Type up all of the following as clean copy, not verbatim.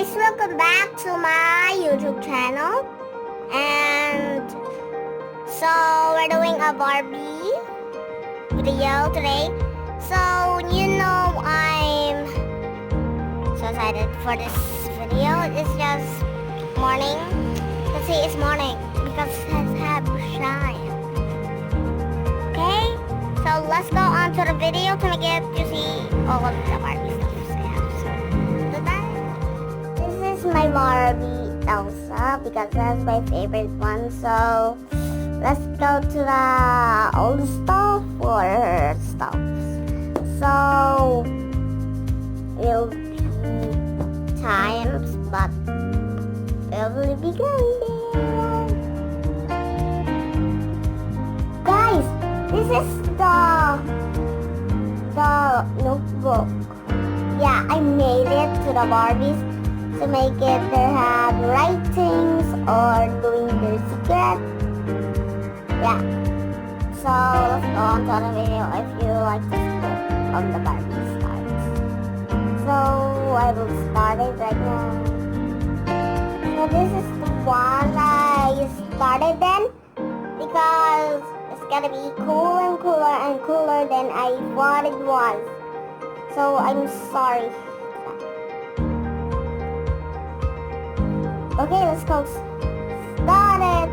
guys, welcome back to my YouTube channel. And so we're doing a Barbie video today. So I'm so excited for this video. It's just morning. Let's see, it's morning because it has shine. Okay, so let's go on to the video to make it you see all of the Barbie stuff. This is my Barbie Elsa because that's my favorite one. So let's go to the old stuff or her stuff. So it'll be times, but it will be good. Guys, this is the notebook. Yeah, I made it to the Barbies to make it they have writings or doing their secret. Yeah. So let's go on to the video if you like to skip on the Barbie starts. So I will start it right now. So this is the one I started then because it's gonna be cool and cooler and cooler than I thought it was. So I'm sorry. Okay, let's go start it.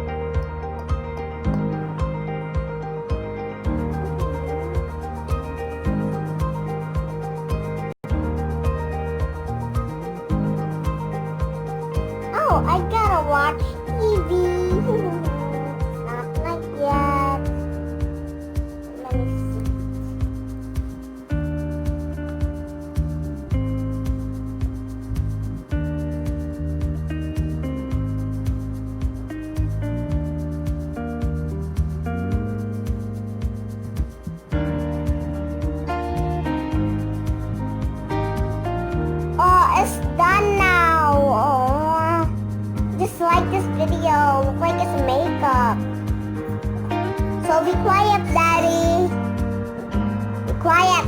Oh, I gotta watch TV. Not yet. Let me see. It's done now. Oh, just like this video, look like it's makeup. So be quiet, Daddy. Be quiet.